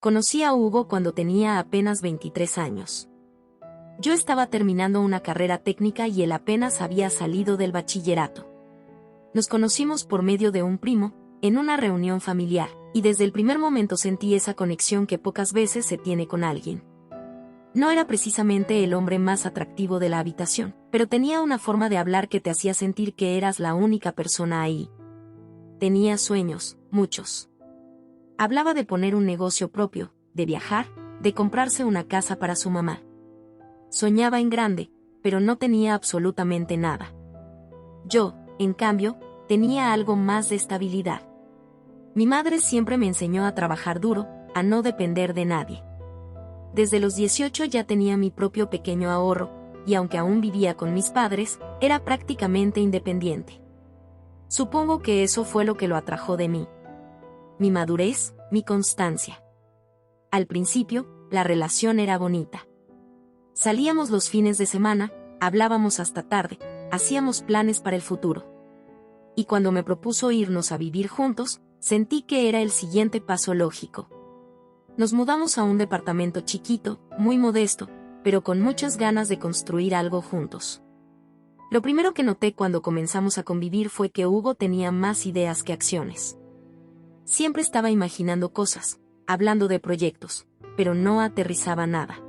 Conocí a Hugo cuando tenía apenas 23 años. Yo estaba terminando una carrera técnica y él apenas había salido del bachillerato. Nos conocimos por medio de un primo, en una reunión familiar, y desde el primer momento sentí esa conexión que pocas veces se tiene con alguien. No era precisamente el hombre más atractivo de la habitación, pero tenía una forma de hablar que te hacía sentir que eras la única persona ahí. Tenía sueños, muchos. Hablaba de poner un negocio propio, de viajar, de comprarse una casa para su mamá. Soñaba en grande, pero no tenía absolutamente nada. Yo, en cambio, tenía algo más de estabilidad. Mi madre siempre me enseñó a trabajar duro, a no depender de nadie. Desde los 18 ya tenía mi propio pequeño ahorro, y aunque aún vivía con mis padres, era prácticamente independiente. Supongo que eso fue lo que lo atrajo de mí. Mi madurez, mi constancia. Al principio, la relación era bonita. Salíamos los fines de semana, hablábamos hasta tarde, hacíamos planes para el futuro. Y cuando me propuso irnos a vivir juntos, sentí que era el siguiente paso lógico. Nos mudamos a un departamento chiquito, muy modesto, pero con muchas ganas de construir algo juntos. Lo primero que noté cuando comenzamos a convivir fue que Hugo tenía más ideas que acciones. Siempre estaba imaginando cosas, hablando de proyectos, pero no aterrizaba nada.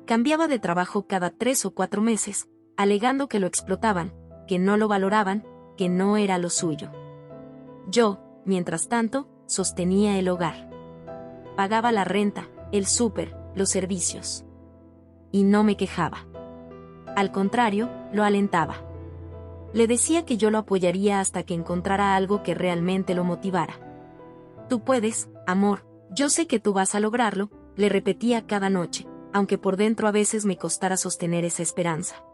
Cambiaba de trabajo cada 3 o 4 meses, alegando que lo explotaban, que no lo valoraban, que no era lo suyo. Yo, mientras tanto, sostenía el hogar. Pagaba la renta, el súper, los servicios. Y no me quejaba. Al contrario, lo alentaba. Le decía que yo lo apoyaría hasta que encontrara algo que realmente lo motivara. Tú puedes, amor, yo sé que tú vas a lograrlo, le repetía cada noche, aunque por dentro a veces me costara sostener esa esperanza.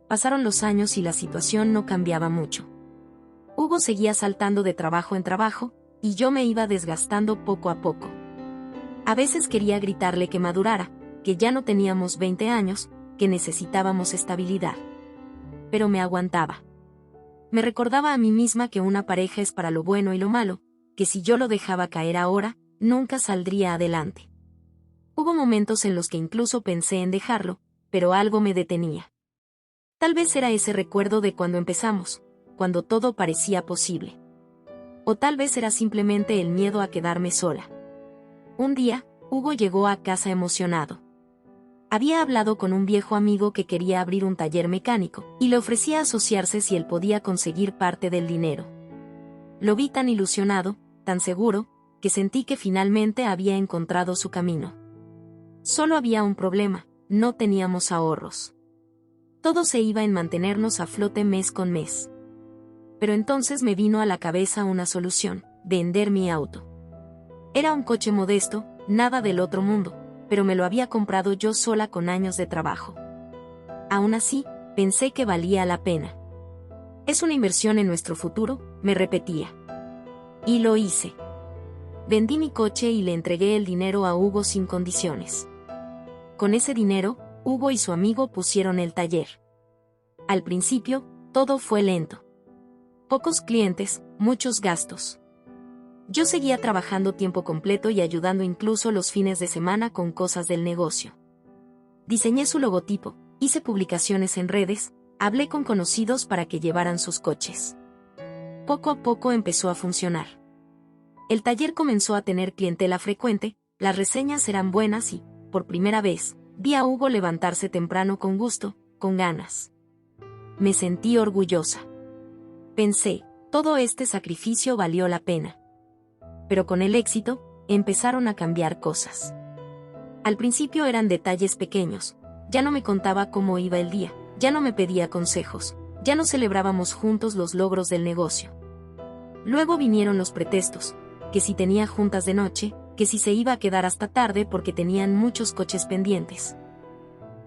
Pasaron los años y la situación no cambiaba mucho. Hugo seguía saltando de trabajo en trabajo, y yo me iba desgastando poco a poco. A veces quería gritarle que madurara, que ya no teníamos 20 años, que necesitábamos estabilidad. Pero me aguantaba. Me recordaba a mí misma que una pareja es para lo bueno y lo malo, que si yo lo dejaba caer ahora, nunca saldría adelante. Hubo momentos en los que incluso pensé en dejarlo, pero algo me detenía. Tal vez era ese recuerdo de cuando empezamos, cuando todo parecía posible. O tal vez era simplemente el miedo a quedarme sola. Un día, Hugo llegó a casa emocionado. Había hablado con un viejo amigo que quería abrir un taller mecánico, y le ofrecía asociarse si él podía conseguir parte del dinero. Lo vi tan ilusionado, tan seguro, que sentí que finalmente había encontrado su camino. Solo había un problema, no teníamos ahorros. Todo se iba en mantenernos a flote mes con mes. Pero entonces me vino a la cabeza una solución: vender mi auto. Era un coche modesto, nada del otro mundo, pero me lo había comprado yo sola con años de trabajo. Aún así, pensé que valía la pena. Es una inversión en nuestro futuro, me repetía. Y lo hice. Vendí mi coche y le entregué el dinero a Hugo sin condiciones. Con ese dinero, Hugo y su amigo pusieron el taller. Al principio, todo fue lento. Pocos clientes, muchos gastos. Yo seguía trabajando tiempo completo y ayudando incluso los fines de semana con cosas del negocio. Diseñé su logotipo, hice publicaciones en redes, hablé con conocidos para que llevaran sus coches. Poco a poco empezó a funcionar. El taller comenzó a tener clientela frecuente, las reseñas eran buenas y, por primera vez, vi a Hugo levantarse temprano con gusto, con ganas. Me sentí orgullosa. Pensé, todo este sacrificio valió la pena. Pero con el éxito, empezaron a cambiar cosas. Al principio eran detalles pequeños, ya no me contaba cómo iba el día, ya no me pedía consejos, ya no celebrábamos juntos los logros del negocio. Luego vinieron los pretextos, que si tenía juntas de noche, que si se iba a quedar hasta tarde porque tenían muchos coches pendientes.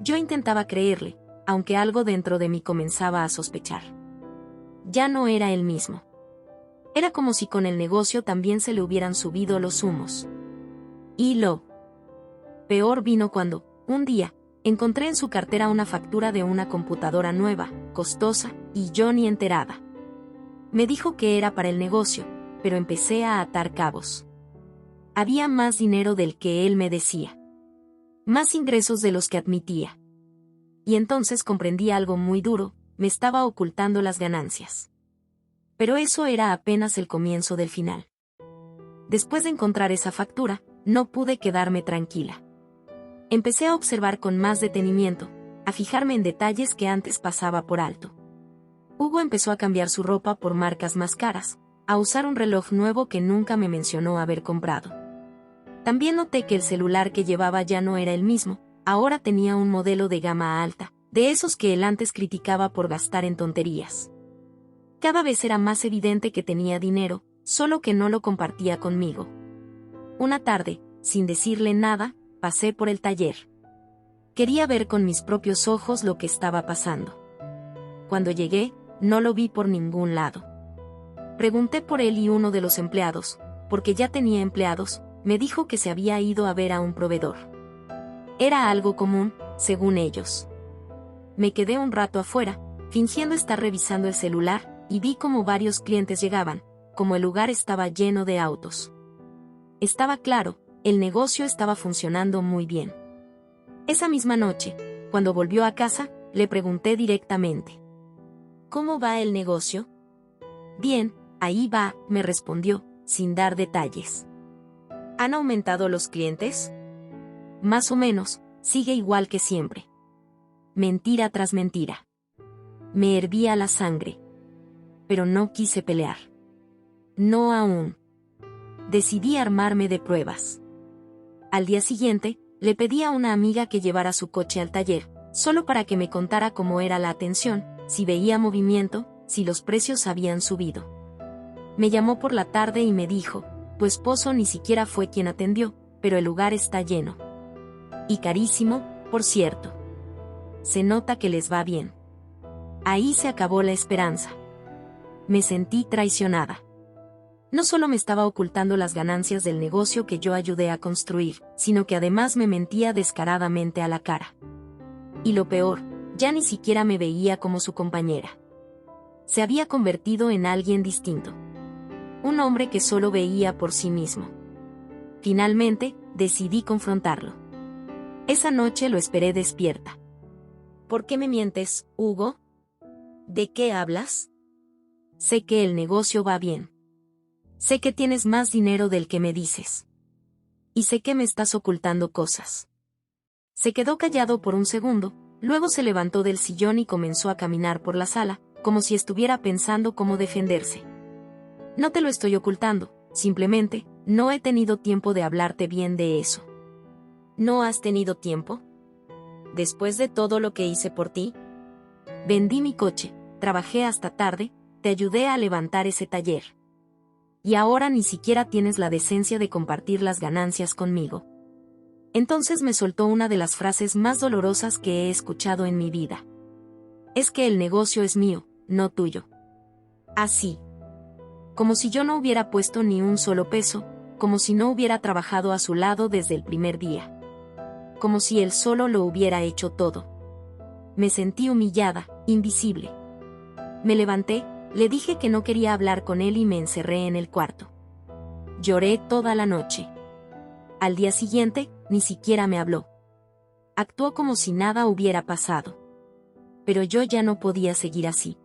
Yo intentaba creerle, aunque algo dentro de mí comenzaba a sospechar. Ya no era el mismo. Era como si con el negocio también se le hubieran subido los humos. Y lo peor vino cuando, un día, encontré en su cartera una factura de una computadora nueva, costosa, y yo ni enterada. Me dijo que era para el negocio, pero empecé a atar cabos. Había más dinero del que él me decía. Más ingresos de los que admitía. Y entonces comprendí algo muy duro, me estaba ocultando las ganancias. Pero eso era apenas el comienzo del final. Después de encontrar esa factura, no pude quedarme tranquila. Empecé a observar con más detenimiento, a fijarme en detalles que antes pasaba por alto. Hugo empezó a cambiar su ropa por marcas más caras, a usar un reloj nuevo que nunca me mencionó haber comprado. También noté que el celular que llevaba ya no era el mismo, ahora tenía un modelo de gama alta, de esos que él antes criticaba por gastar en tonterías. Cada vez era más evidente que tenía dinero, solo que no lo compartía conmigo. Una tarde, sin decirle nada, pasé por el taller. Quería ver con mis propios ojos lo que estaba pasando. Cuando llegué, no lo vi por ningún lado. Pregunté por él y uno de los empleados, porque ya tenía empleados, me dijo que se había ido a ver a un proveedor. Era algo común, según ellos. Me quedé un rato afuera, fingiendo estar revisando el celular, y vi como varios clientes llegaban, como el lugar estaba lleno de autos. Estaba claro, el negocio estaba funcionando muy bien. Esa misma noche, cuando volvió a casa, le pregunté directamente: ¿cómo va el negocio? Bien, ahí va, me respondió, sin dar detalles. ¿Han aumentado los clientes? Más o menos, sigue igual que siempre. Mentira tras mentira. Me hervía la sangre. Pero no quise pelear. No aún. Decidí armarme de pruebas. Al día siguiente, le pedí a una amiga que llevara su coche al taller, solo para que me contara cómo era la atención, si veía movimiento, si los precios habían subido. Me llamó por la tarde y me dijo: tu esposo ni siquiera fue quien atendió, pero el lugar está lleno. Y carísimo, por cierto. Se nota que les va bien. Ahí se acabó la esperanza. Me sentí traicionada. No solo me estaba ocultando las ganancias del negocio que yo ayudé a construir, sino que además me mentía descaradamente a la cara. Y lo peor, ya ni siquiera me veía como su compañera. Se había convertido en alguien distinto. Un hombre que solo veía por sí mismo. Finalmente, decidí confrontarlo. Esa noche lo esperé despierta. ¿Por qué me mientes, Hugo? ¿De qué hablas? Sé que el negocio va bien. Sé que tienes más dinero del que me dices. Y sé que me estás ocultando cosas. Se quedó callado por un segundo, luego se levantó del sillón y comenzó a caminar por la sala, como si estuviera pensando cómo defenderse. No te lo estoy ocultando, simplemente, no he tenido tiempo de hablarte bien de eso. ¿No has tenido tiempo? Después de todo lo que hice por ti. Vendí mi coche, trabajé hasta tarde, te ayudé a levantar ese taller. Y ahora ni siquiera tienes la decencia de compartir las ganancias conmigo. Entonces me soltó una de las frases más dolorosas que he escuchado en mi vida. Es que el negocio es mío, no tuyo. Así. Como si yo no hubiera puesto ni un solo peso, como si no hubiera trabajado a su lado desde el primer día. Como si él solo lo hubiera hecho todo. Me sentí humillada, invisible. Me levanté, le dije que no quería hablar con él y me encerré en el cuarto. Lloré toda la noche. Al día siguiente, ni siquiera me habló. Actuó como si nada hubiera pasado. Pero yo ya no podía seguir así.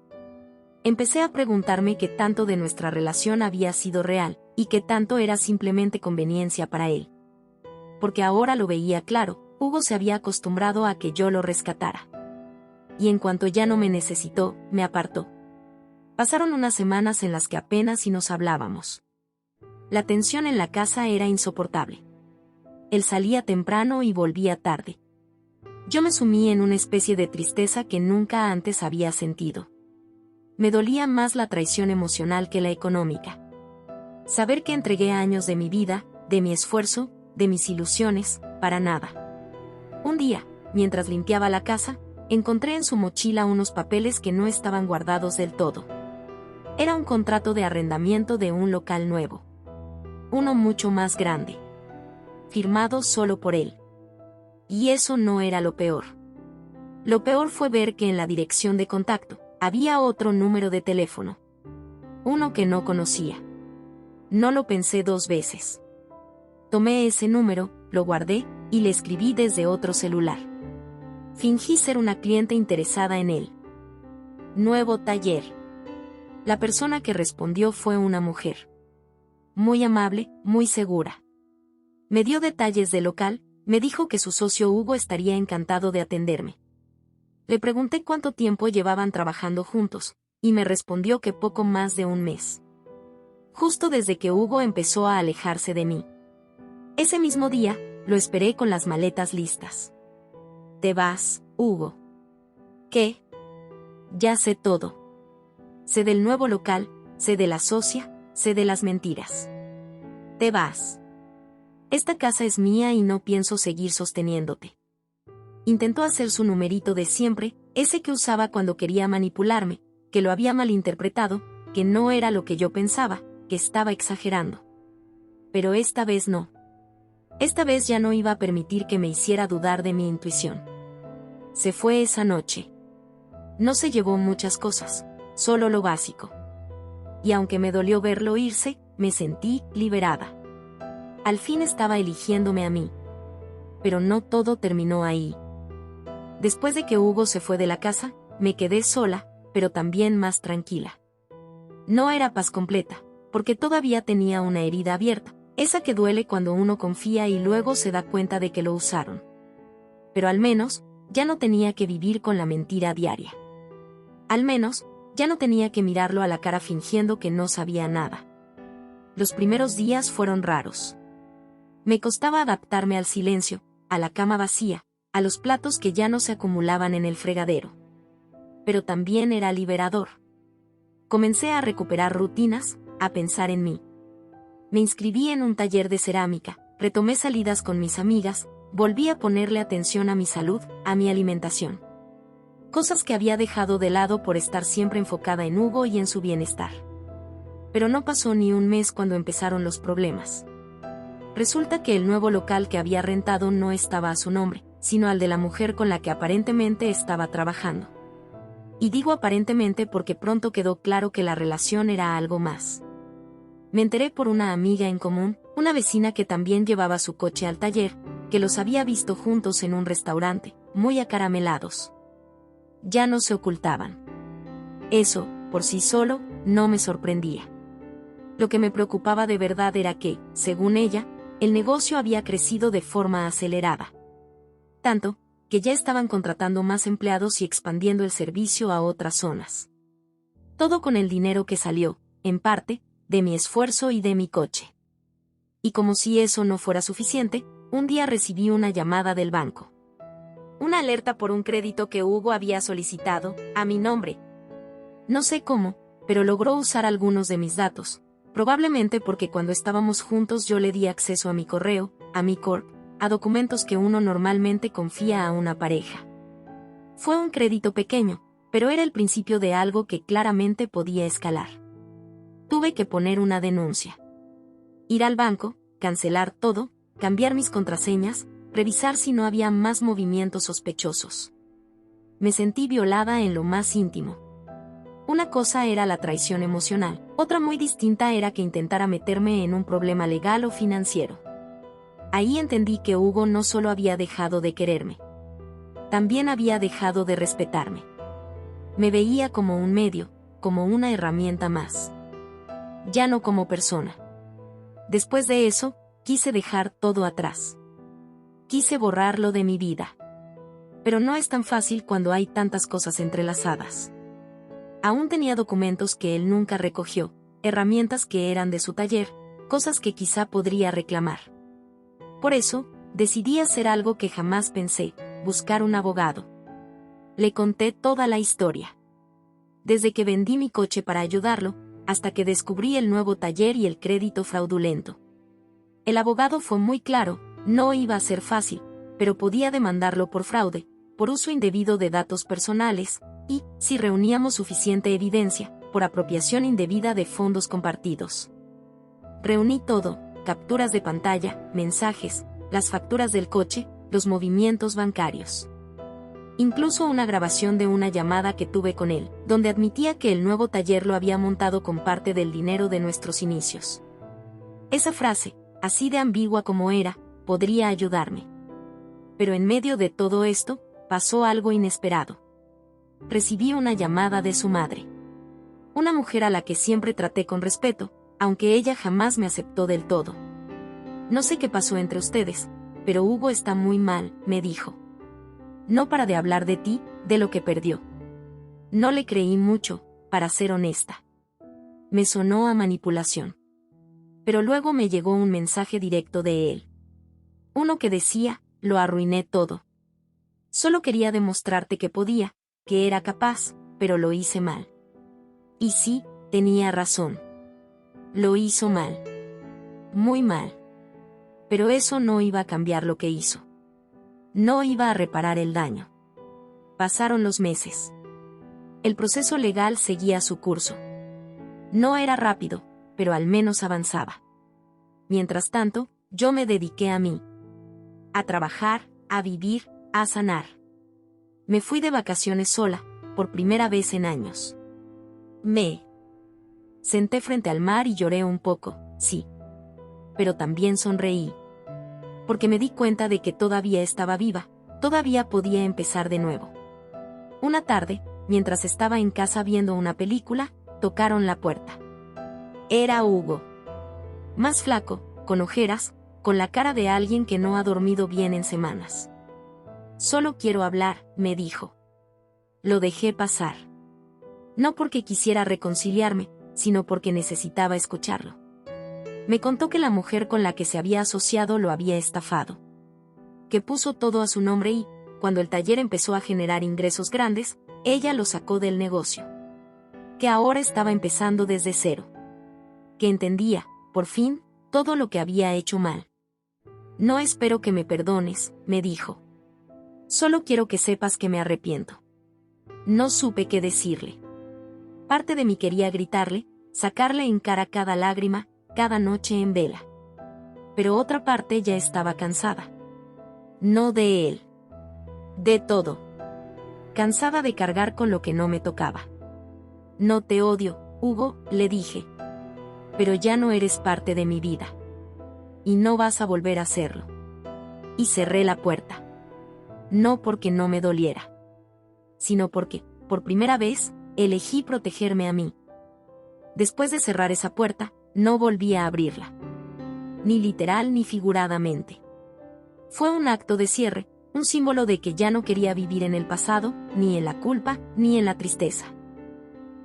Empecé a preguntarme qué tanto de nuestra relación había sido real, y qué tanto era simplemente conveniencia para él. Porque ahora lo veía claro, Hugo se había acostumbrado a que yo lo rescatara. Y en cuanto ya no me necesitó, me apartó. Pasaron unas semanas en las que apenas si nos hablábamos. La tensión en la casa era insoportable. Él salía temprano y volvía tarde. Yo me sumí en una especie de tristeza que nunca antes había sentido. Me dolía más la traición emocional que la económica. Saber que entregué años de mi vida, de mi esfuerzo, de mis ilusiones, para nada. Un día, mientras limpiaba la casa, encontré en su mochila unos papeles que no estaban guardados del todo. Era un contrato de arrendamiento de un local nuevo. Uno mucho más grande. Firmado solo por él. Y eso no era lo peor. Lo peor fue ver que en la dirección de contacto había otro número de teléfono. Uno que no conocía. No lo pensé dos veces. Tomé ese número, lo guardé, y le escribí desde otro celular. Fingí ser una cliente interesada en él. Nuevo taller. La persona que respondió fue una mujer. Muy amable, muy segura. Me dio detalles del local, me dijo que su socio Hugo estaría encantado de atenderme. Le pregunté cuánto tiempo llevaban trabajando juntos, y me respondió que poco más de un mes. Justo desde que Hugo empezó a alejarse de mí. Ese mismo día, lo esperé con las maletas listas. ¿Te vas, Hugo? ¿Qué? Ya sé todo. Sé del nuevo local, sé de la socia, sé de las mentiras. Te vas. Esta casa es mía y no pienso seguir sosteniéndote. Intentó hacer su numerito de siempre, ese que usaba cuando quería manipularme, que lo había malinterpretado, que no era lo que yo pensaba, que estaba exagerando. Pero esta vez no. Esta vez ya no iba a permitir que me hiciera dudar de mi intuición. Se fue esa noche. No se llevó muchas cosas, solo lo básico. Y aunque me dolió verlo irse, me sentí liberada. Al fin estaba eligiéndome a mí. Pero no todo terminó ahí. Después de que Hugo se fue de la casa, me quedé sola, pero también más tranquila. No era paz completa, porque todavía tenía una herida abierta, esa que duele cuando uno confía y luego se da cuenta de que lo usaron. Pero al menos, ya no tenía que vivir con la mentira diaria. Al menos, ya no tenía que mirarlo a la cara fingiendo que no sabía nada. Los primeros días fueron raros. Me costaba adaptarme al silencio, a la cama vacía, a los platos que ya no se acumulaban en el fregadero. Pero también era liberador. Comencé a recuperar rutinas, a pensar en mí. Me inscribí en un taller de cerámica, retomé salidas con mis amigas, volví a ponerle atención a mi salud, a mi alimentación. Cosas que había dejado de lado por estar siempre enfocada en Hugo y en su bienestar. Pero no pasó ni un mes cuando empezaron los problemas. Resulta que el nuevo local que había rentado no estaba a su nombre, sino al de la mujer con la que aparentemente estaba trabajando. Y digo aparentemente porque pronto quedó claro que la relación era algo más. Me enteré por una amiga en común, una vecina que también llevaba su coche al taller, que los había visto juntos en un restaurante, muy acaramelados. Ya no se ocultaban. Eso, por sí solo, no me sorprendía. Lo que me preocupaba de verdad era que, según ella, el negocio había crecido de forma acelerada. Tanto, que ya estaban contratando más empleados y expandiendo el servicio a otras zonas. Todo con el dinero que salió, en parte, de mi esfuerzo y de mi coche. Y como si eso no fuera suficiente, un día recibí una llamada del banco. Una alerta por un crédito que Hugo había solicitado, a mi nombre. No sé cómo, pero logró usar algunos de mis datos, probablemente porque cuando estábamos juntos yo le di acceso a mi correo, a mi corp, a documentos que uno normalmente confía a una pareja. Fue un crédito pequeño, pero era el principio de algo que claramente podía escalar. Tuve que poner una denuncia. Ir al banco, cancelar todo, cambiar mis contraseñas, revisar si no había más movimientos sospechosos. Me sentí violada en lo más íntimo. Una cosa era la traición emocional, otra muy distinta era que intentara meterme en un problema legal o financiero. Ahí entendí que Hugo no solo había dejado de quererme, también había dejado de respetarme. Me veía como un medio, como una herramienta más. Ya no como persona. Después de eso, quise dejar todo atrás. Quise borrarlo de mi vida. Pero no es tan fácil cuando hay tantas cosas entrelazadas. Aún tenía documentos que él nunca recogió, herramientas que eran de su taller, cosas que quizá podría reclamar. Por eso, decidí hacer algo que jamás pensé, buscar un abogado. Le conté toda la historia. Desde que vendí mi coche para ayudarlo, hasta que descubrí el nuevo taller y el crédito fraudulento. El abogado fue muy claro, no iba a ser fácil, pero podía demandarlo por fraude, por uso indebido de datos personales, y, si reuníamos suficiente evidencia, por apropiación indebida de fondos compartidos. Reuní todo, capturas de pantalla, mensajes, las facturas del coche, los movimientos bancarios. Incluso una grabación de una llamada que tuve con él, donde admitía que el nuevo taller lo había montado con parte del dinero de nuestros inicios. Esa frase, así de ambigua como era, podría ayudarme. Pero en medio de todo esto, pasó algo inesperado. Recibí una llamada de su madre. Una mujer a la que siempre traté con respeto, aunque ella jamás me aceptó del todo. No sé qué pasó entre ustedes, pero Hugo está muy mal, me dijo. No para de hablar de ti, de lo que perdió. No le creí mucho, para ser honesta. Me sonó a manipulación. Pero luego me llegó un mensaje directo de él. Uno que decía, lo arruiné todo. Solo quería demostrarte que podía, que era capaz, pero lo hice mal. Y sí, tenía razón. Lo hizo mal. Muy mal. Pero eso no iba a cambiar lo que hizo. No iba a reparar el daño. Pasaron los meses. El proceso legal seguía su curso. No era rápido, pero al menos avanzaba. Mientras tanto, yo me dediqué a mí. A trabajar, a vivir, a sanar. Me fui de vacaciones sola, por primera vez en años. Me senté frente al mar y lloré un poco, sí. Pero también sonreí. Porque me di cuenta de que todavía estaba viva, todavía podía empezar de nuevo. Una tarde, mientras estaba en casa viendo una película, tocaron la puerta. Era Hugo. Más flaco, con ojeras, con la cara de alguien que no ha dormido bien en semanas. Solo quiero hablar, me dijo. Lo dejé pasar. No porque quisiera reconciliarme, sino porque necesitaba escucharlo. Me contó que la mujer con la que se había asociado lo había estafado. Que puso todo a su nombre y, cuando el taller empezó a generar ingresos grandes, ella lo sacó del negocio. Que ahora estaba empezando desde cero. Que entendía, por fin, todo lo que había hecho mal. No espero que me perdones, me dijo. Solo quiero que sepas que me arrepiento. No supe qué decirle. Parte de mí quería gritarle, sacarle en cara cada lágrima, cada noche en vela. Pero otra parte ya estaba cansada. No de él. De todo. Cansada de cargar con lo que no me tocaba. No te odio, Hugo, le dije. Pero ya no eres parte de mi vida. Y no vas a volver a hacerlo. Y cerré la puerta. No porque no me doliera. Sino porque, por primera vez, elegí protegerme a mí. Después de cerrar esa puerta, no volví a abrirla. Ni literal ni figuradamente. Fue un acto de cierre, un símbolo de que ya no quería vivir en el pasado, ni en la culpa, ni en la tristeza.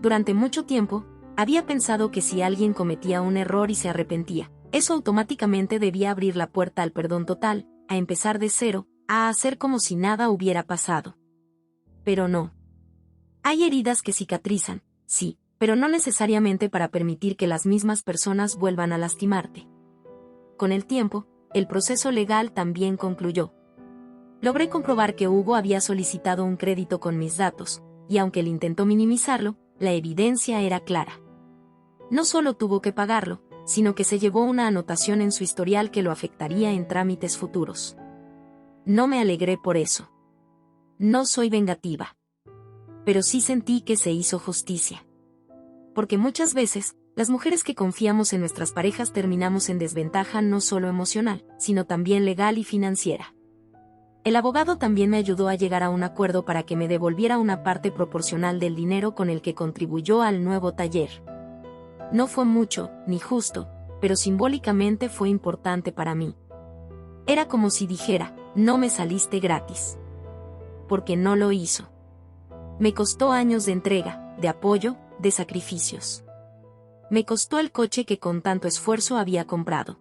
Durante mucho tiempo, había pensado que si alguien cometía un error y se arrepentía, eso automáticamente debía abrir la puerta al perdón total, a empezar de cero, a hacer como si nada hubiera pasado. Pero no. Hay heridas que cicatrizan, sí, pero no necesariamente para permitir que las mismas personas vuelvan a lastimarte. Con el tiempo, el proceso legal también concluyó. Logré comprobar que Hugo había solicitado un crédito con mis datos, y aunque él intentó minimizarlo, la evidencia era clara. No solo tuvo que pagarlo, sino que se llevó una anotación en su historial que lo afectaría en trámites futuros. No me alegré por eso. No soy vengativa. Pero sí sentí que se hizo justicia. Porque muchas veces, las mujeres que confiamos en nuestras parejas terminamos en desventaja no solo emocional, sino también legal y financiera. El abogado también me ayudó a llegar a un acuerdo para que me devolviera una parte proporcional del dinero con el que contribuyó al nuevo taller. No fue mucho, ni justo, pero simbólicamente fue importante para mí. Era como si dijera, no me saliste gratis. Porque no lo hizo. Me costó años de entrega, de apoyo, de sacrificios. Me costó el coche que con tanto esfuerzo había comprado.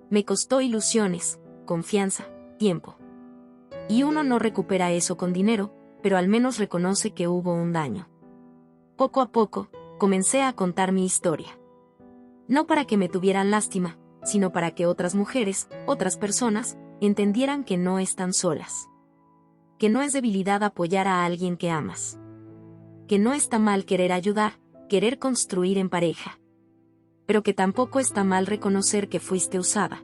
Me costó ilusiones, confianza, tiempo. Y uno no recupera eso con dinero, pero al menos reconoce que hubo un daño. Poco a poco, comencé a contar mi historia. No para que me tuvieran lástima, sino para que otras mujeres, otras personas, entendieran que no están solas. Que no es debilidad apoyar a alguien que amas. Que no está mal querer ayudar, querer construir en pareja. Pero que tampoco está mal reconocer que fuiste usada.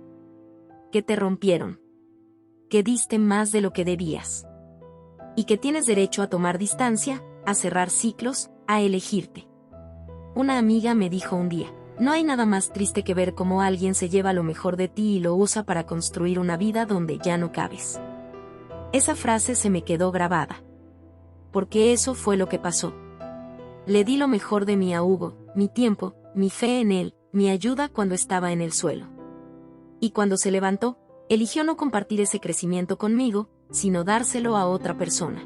Que te rompieron. Que diste más de lo que debías. Y que tienes derecho a tomar distancia, a cerrar ciclos, a elegirte. Una amiga me dijo un día, No hay nada más triste que ver cómo alguien se lleva lo mejor de ti y lo usa para construir una vida donde ya no cabes. Esa frase se me quedó grabada. Porque eso fue lo que pasó. Le di lo mejor de mí a Hugo, mi tiempo, mi fe en él, mi ayuda cuando estaba en el suelo. Y cuando se levantó, eligió no compartir ese crecimiento conmigo, sino dárselo a otra persona.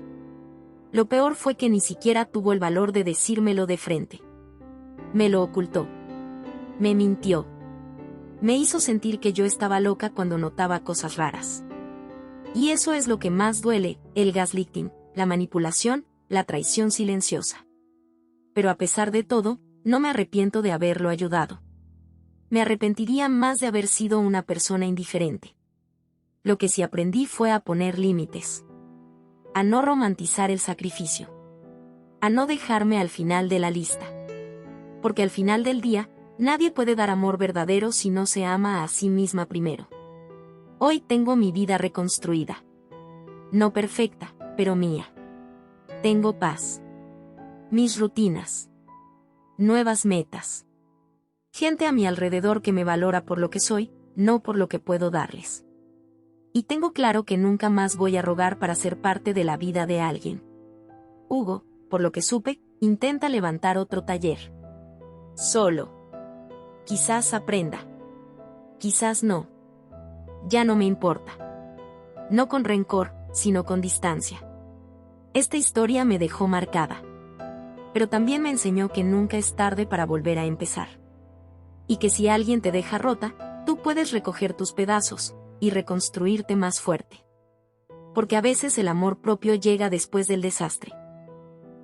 Lo peor fue que ni siquiera tuvo el valor de decírmelo de frente. Me lo ocultó. Me mintió. Me hizo sentir que yo estaba loca cuando notaba cosas raras. Y eso es lo que más duele, el gaslighting, la manipulación, la traición silenciosa. Pero a pesar de todo, no me arrepiento de haberlo ayudado. Me arrepentiría más de haber sido una persona indiferente. Lo que sí aprendí fue a poner límites. A no romantizar el sacrificio. A no dejarme al final de la lista. Porque al final del día, nadie puede dar amor verdadero si no se ama a sí misma primero. Hoy tengo mi vida reconstruida. No perfecta, pero mía. Tengo paz. Mis rutinas. Nuevas metas. Gente a mi alrededor que me valora por lo que soy, no por lo que puedo darles. Y tengo claro que nunca más voy a rogar para ser parte de la vida de alguien. Hugo, por lo que supe, intenta levantar otro taller. Solo. Quizás aprenda. Quizás no. Ya no me importa. No con rencor, sino con distancia. Esta historia me dejó marcada. Pero también me enseñó que nunca es tarde para volver a empezar. Y que si alguien te deja rota, tú puedes recoger tus pedazos y reconstruirte más fuerte. Porque a veces el amor propio llega después del desastre.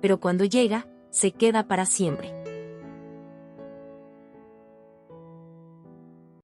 Pero cuando llega, se queda para siempre.